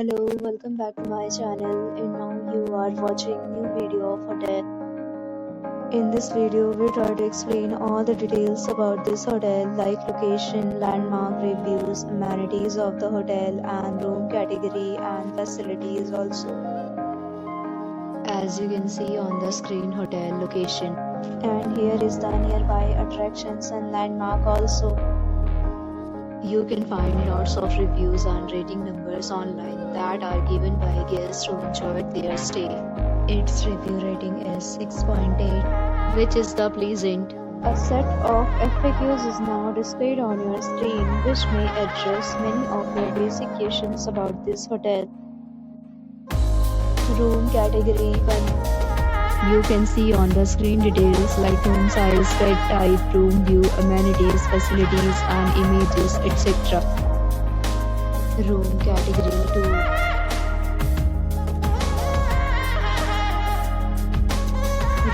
Hello, welcome back to my channel, and now you are watching new video of hotel. In this video, we try to explain all the details about this hotel like location, landmark, reviews, amenities of the hotel and room category and facilities also. As you can see on the screen, hotel location, and here is the nearby attractions and landmark also. You can find lots of reviews and rating numbers online that are given by guests who enjoyed their stay. Its review rating is 6.8, which is the pleasant. A set of FAQs is now displayed on your screen, which may address many of your basic questions about this hotel. Room category 1. You can see on the screen details like room size, bed type, room view, amenities, facilities and images, etc. Room category 2.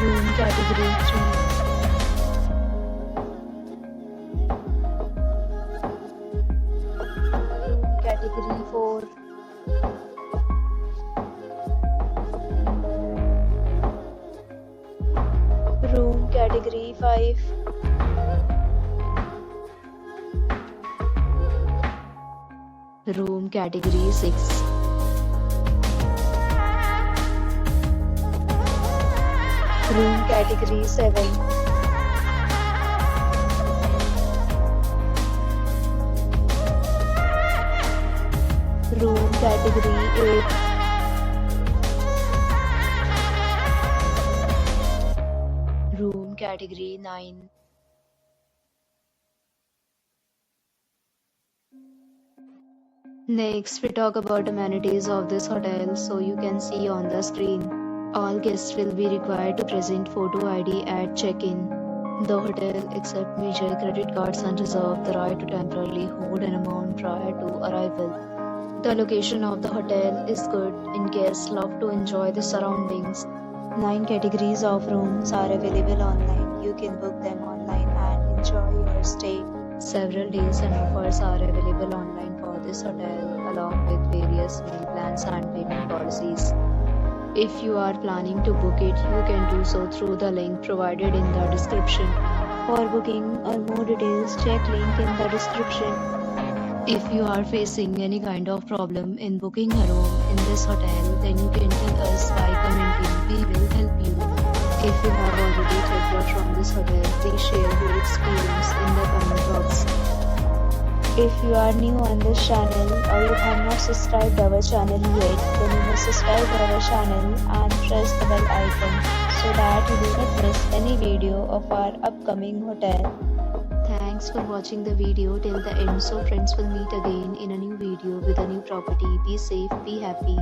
Room category 3. Room category 4. Room category 5. Room category 6. Room category 7. Room category 8. Room category 9. Next, we talk about amenities of this hotel. So you can see on the screen, all guests will be required to present photo ID at check-in. The hotel accepts major credit cards and reserves the right to temporarily hold an amount prior to arrival. The location of the hotel is good and guests love to enjoy the surroundings. 9 categories of rooms are available online. You can book them online and enjoy your stay. Several deals and offers are available online for this hotel, along with various meal plans and payment policies. If you are planning to book it, you can do so through the link provided in the description. For booking or more details, check link in the description. If you are facing any kind of problem in booking a room in this hotel, then you can tell us by commenting. We will help you. If you have already checked out from this hotel, please share your experience in the comment box. If you are new on this channel or you have not subscribed our channel yet, then you must subscribe our channel and press the bell icon so that you do not miss any video of our upcoming hotel. Thanks for watching the video till the end. So friends, will meet again in a new video with a new property. Be safe, be happy.